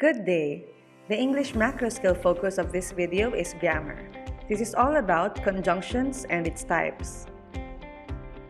Good day! The English macro skill focus of this video is grammar. This is all about conjunctions and its types.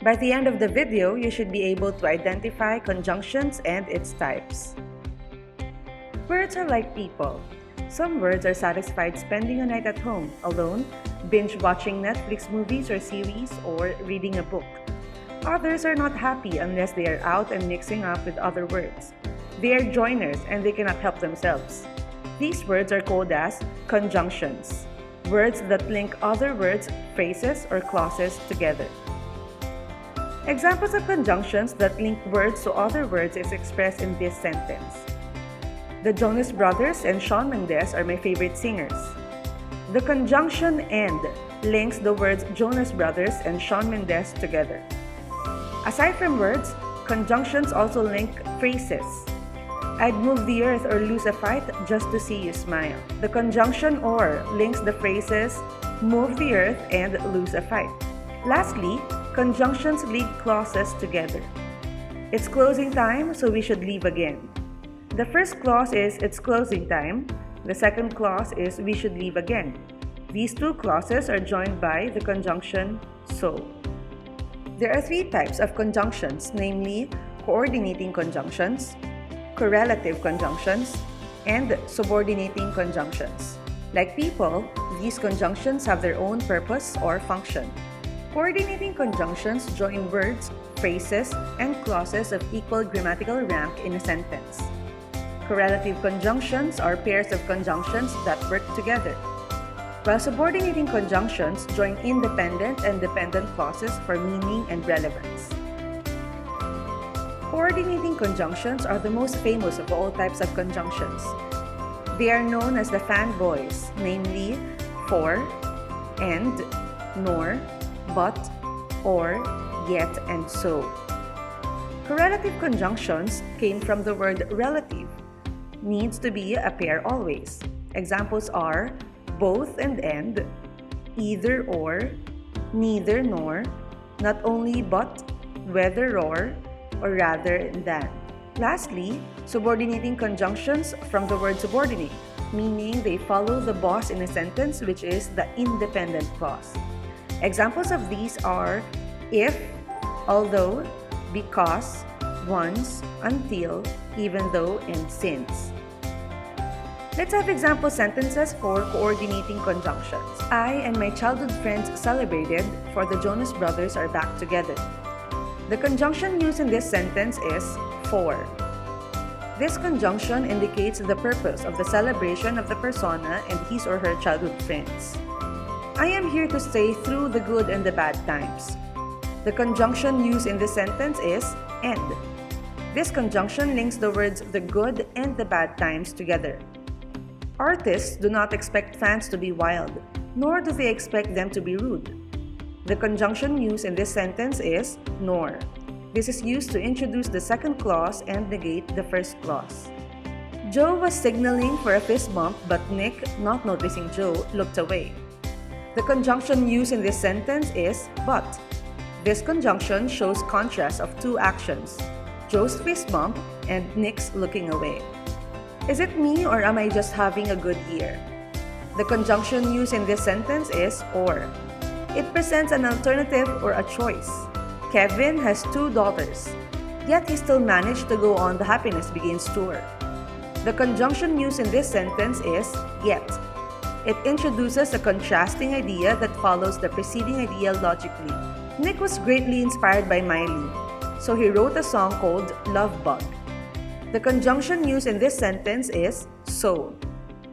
By the end of the video, you should be able to identify conjunctions and its types. Words are like people. Some words are satisfied spending a night at home, alone, binge-watching Netflix movies or series, or reading a book. Others are not happy unless they are out and mixing up with other words. They are joiners and they cannot help themselves. These words are called as conjunctions, words that link other words, phrases, or clauses together. Examples of conjunctions that link words to other words is expressed in this sentence. The Jonas Brothers and Shawn Mendes are my favorite singers. The conjunction "and" links the words Jonas Brothers and Shawn Mendes together. Aside from words, conjunctions also link phrases. I'd move the earth or lose a fight just to see you smile. The conjunction "or" links the phrases move the earth and lose a fight. Lastly, conjunctions link clauses together. It's closing time, so we should leave again. The first clause is it's closing time. The second clause is we should leave again. These two clauses are joined by the conjunction so. There are three types of conjunctions, namely coordinating conjunctions, correlative conjunctions, and subordinating conjunctions. Like people, these conjunctions have their own purpose or function. Coordinating conjunctions join words, phrases, and clauses of equal grammatical rank in a sentence. Correlative conjunctions are pairs of conjunctions that work together, while subordinating conjunctions join independent and dependent clauses for meaning and relevance. Coordinating conjunctions are the most famous of all types of conjunctions. They are known as the fanboys, namely for, and, nor, but, or, yet, and so. Correlative conjunctions came from the word relative, needs to be a pair always. Examples are both and, either or, neither nor, not only but, whether or rather than. Lastly, subordinating conjunctions from the word subordinate, meaning they follow the boss in a sentence, which is the independent clause. Examples of these are if, although, because, once, until, even though, and since. Let's have example sentences for coordinating conjunctions. I and my childhood friends celebrated, for the Jonas Brothers are back together. The conjunction used in this sentence is for. This conjunction indicates the purpose of the celebration of the persona and his or her childhood friends. I am here to stay through the good and the bad times. The conjunction used in this sentence is and. This conjunction links the words the good and the bad times together. Artists do not expect fans to be wild, nor do they expect them to be rude. The conjunction used in this sentence is nor. This is used to introduce the second clause and negate the first clause. Joe was signaling for a fist bump, but Nick, not noticing Joe, looked away. The conjunction used in this sentence is but. This conjunction shows contrast of two actions, Joe's fist bump and Nick's looking away. Is it me or am I just having a good year? The conjunction used in this sentence is or. It presents an alternative or a choice. Kevin has 2 daughters, yet he still managed to go on the Happiness Begins tour. The conjunction used in this sentence is yet. It introduces a contrasting idea that follows the preceding idea logically. Nick was greatly inspired by Miley, so he wrote a song called Love Bug. The conjunction used in this sentence is so.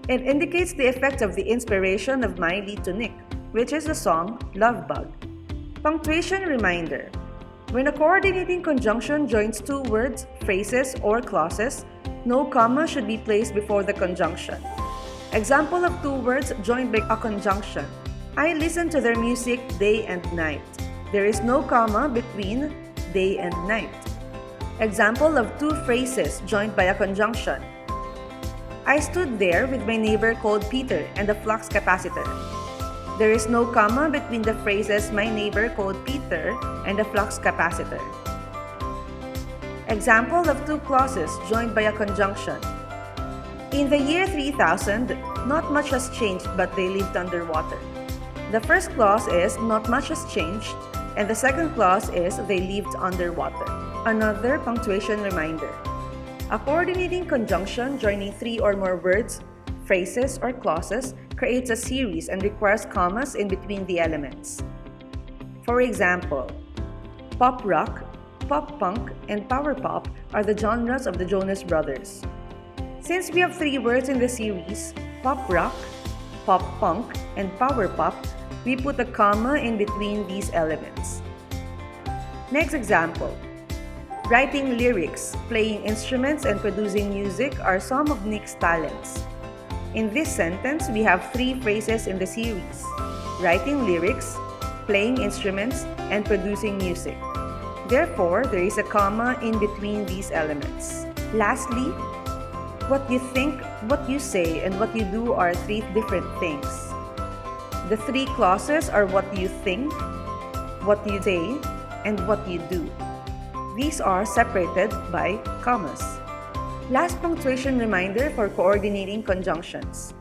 It indicates the effect of the inspiration of Miley to Nick, which is the song Love Bug. Punctuation reminder. When a coordinating conjunction joins two words, phrases, or clauses, no comma should be placed before the conjunction. Example of two words joined by a conjunction. I listen to their music day and night. There is no comma between day and night. Example of two phrases joined by a conjunction. I stood there with my neighbor called Peter and a flux capacitor. There is no comma between the phrases my neighbor called Peter and a flux capacitor. Example of two clauses joined by a conjunction. In the year 3000, not much has changed but they lived underwater. The first clause is not much has changed, and the second clause is they lived underwater. Another punctuation reminder. A coordinating conjunction joining three or more words, phrases, or clauses creates a series and requires commas in between the elements. For example, pop rock, pop punk, and power pop are the genres of the Jonas Brothers. Since we have three words in the series, pop rock, pop punk, and power pop, we put a comma in between these elements. Next example. Writing lyrics, playing instruments, and producing music are some of Nick's talents. In this sentence, we have three phrases in the series: writing lyrics, playing instruments, and producing music. Therefore, there is a comma in between these elements. Lastly, what you think, what you say, and what you do are three different things. The three clauses are what you think, what you say, and what you do. These are separated by commas. Last punctuation reminder for coordinating conjunctions.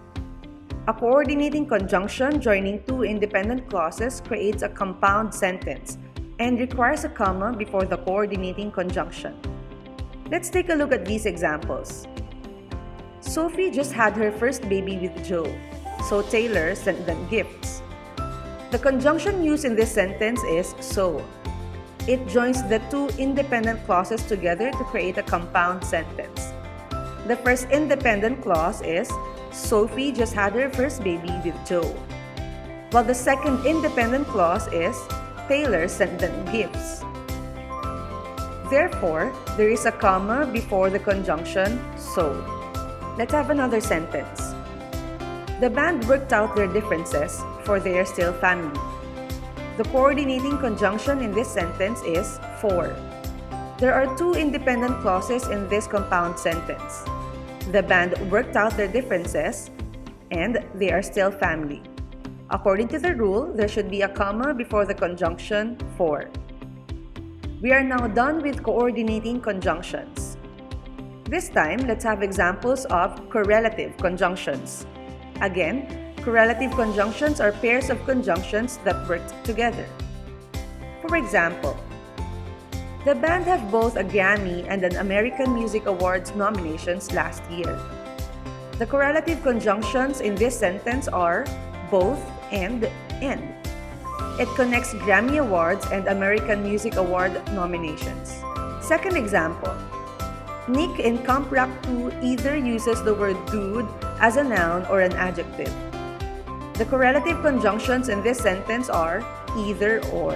A coordinating conjunction joining two independent clauses creates a compound sentence and requires a comma before the coordinating conjunction. Let's take a look at these examples. Sophie just had her first baby with Joe, so Taylor sent them gifts. The conjunction used in this sentence is so. It joins the two independent clauses together to create a compound sentence. The first independent clause is Sophie just had her first baby with Joe, while the second independent clause is Taylor sent them gifts. Therefore, there is a comma before the conjunction so. Let's have another sentence. The band worked out their differences, for they are still family. The coordinating conjunction in this sentence is for. There are two independent clauses in this compound sentence. The band worked out their differences, and they are still family. According to the rule, there should be a comma before the conjunction for. We are now done with coordinating conjunctions. This time, let's have examples of correlative conjunctions. Again, correlative conjunctions are pairs of conjunctions that worked together. For example, the band have both a Grammy and an American Music Awards nominations last year. The correlative conjunctions in this sentence are both and. It connects Grammy Awards and American Music Award nominations. Second example. Nick in Camp Rock 2 either uses the word dude as a noun or an adjective. The correlative conjunctions in this sentence are either or.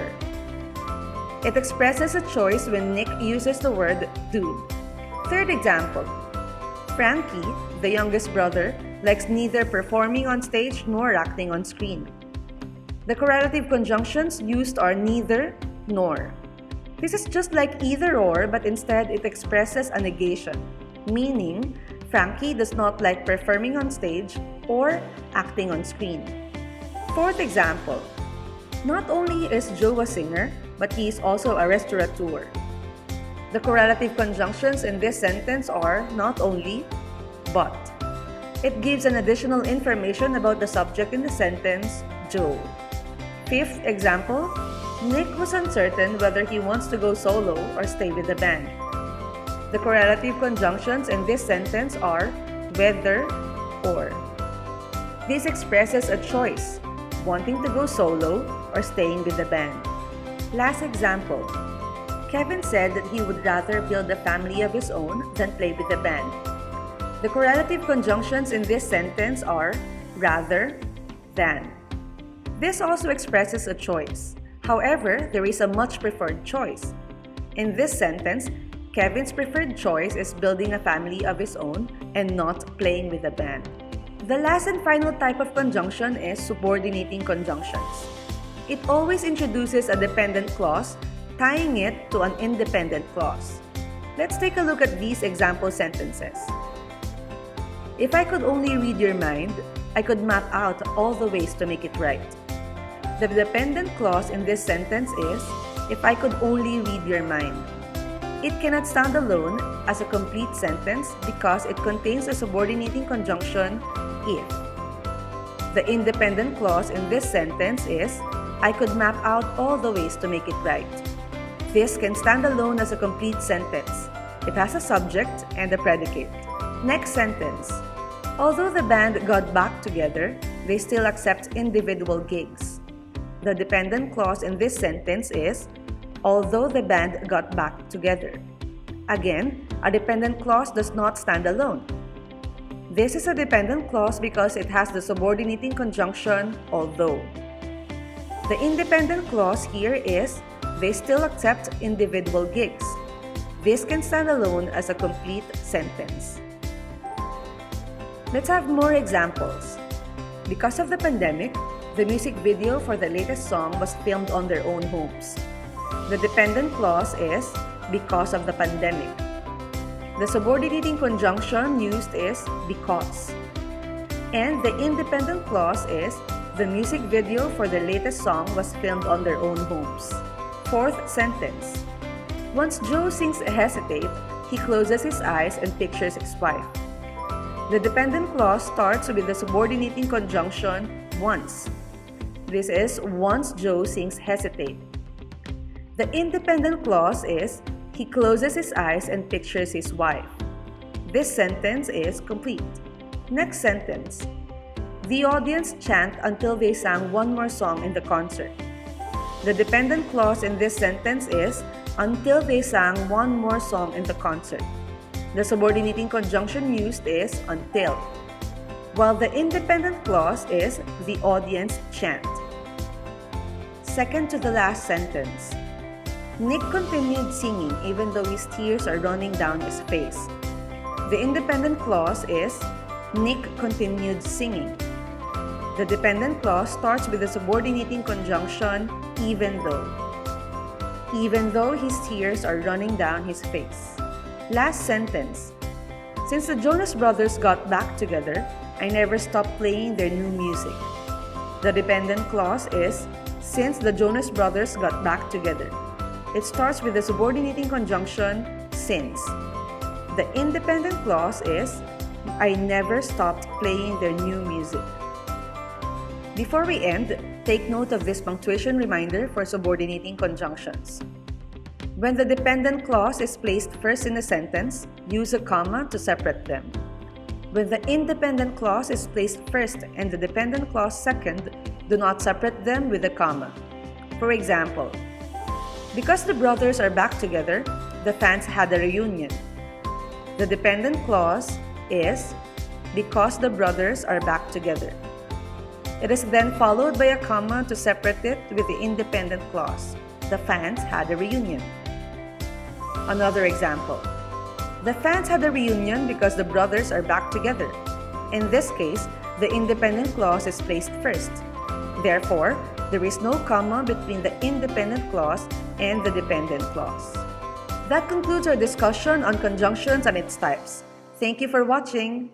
It expresses a choice when Nick uses the word dude. Third example. Frankie, the youngest brother, likes neither performing on stage nor acting on screen. The correlative conjunctions used are neither nor. This is just like either or, but instead it expresses a negation, meaning Frankie does not like performing on stage or acting on screen. Fourth example. Not only is Joe a singer, but he is also a restaurateur. The correlative conjunctions in this sentence are not only, but. It gives an additional information about the subject in the sentence, Joe. Fifth example. Nick was uncertain whether he wants to go solo or stay with the band. The correlative conjunctions in this sentence are whether or. This expresses a choice, wanting to go solo or staying with the band. Last example. Kevin said that he would rather build a family of his own than play with the band. The correlative conjunctions in this sentence are rather than. This also expresses a choice. However, there is a much preferred choice. In this sentence, Kevin's preferred choice is building a family of his own and not playing with a band. The last and final type of conjunction is subordinating conjunctions. It always introduces a dependent clause, tying it to an independent clause. Let's take a look at these example sentences. If I could only read your mind, I could map out all the ways to make it right. The dependent clause in this sentence is, if I could only read your mind. It cannot stand alone as a complete sentence because it contains a subordinating conjunction if. The independent clause in this sentence is, I could map out all the ways to make it right. This can stand alone as a complete sentence. It has a subject and a predicate. Next sentence. Although the band got back together, they still accept individual gigs. The dependent clause in this sentence is, although the band got back together. Again, a dependent clause does not stand alone. This is a dependent clause because it has the subordinating conjunction although. The independent clause here is, they still accept individual gigs. This can stand alone as a complete sentence. Let's have more examples. Because of the pandemic, the music video for the latest song was filmed on their own homes. The dependent clause is, because of the pandemic. The subordinating conjunction used is because. And the independent clause is, the music video for the latest song was filmed on their own homes. Fourth sentence. Once Joe sings hesitate, he closes his eyes and pictures his wife. The dependent clause starts with the subordinating conjunction once. This is once Joe sings hesitate. The independent clause is, he closes his eyes and pictures his wife. This sentence is complete. Next sentence. The audience chant until they sang one more song in the concert. The dependent clause in this sentence is, until they sang one more song in the concert. The subordinating conjunction used is until, while the independent clause is, the audience chant. Second to the last sentence. Nick continued singing even though his tears are running down his face. The independent clause is, Nick continued singing. The dependent clause starts with the subordinating conjunction even though. Even though his tears are running down his face. Last sentence. Since the Jonas Brothers got back together, I never stopped playing their new music. The dependent clause is, since the Jonas Brothers got back together. It starts with the subordinating conjunction since. The independent clause is, I never stopped playing their new music. Before we end, take note of this punctuation reminder for subordinating conjunctions. When the dependent clause is placed first in a sentence, use a comma to separate them. When the independent clause is placed first and the dependent clause second, do not separate them with a comma. For example, because the brothers are back together, the fans had a reunion. The dependent clause is, because the brothers are back together. It is then followed by a comma to separate it with the independent clause. The fans had a reunion. Another example. The fans had a reunion because the brothers are back together. In this case, the independent clause is placed first. Therefore, there is no comma between the independent clause and the dependent clause. That concludes our discussion on conjunctions and its types. Thank you for watching.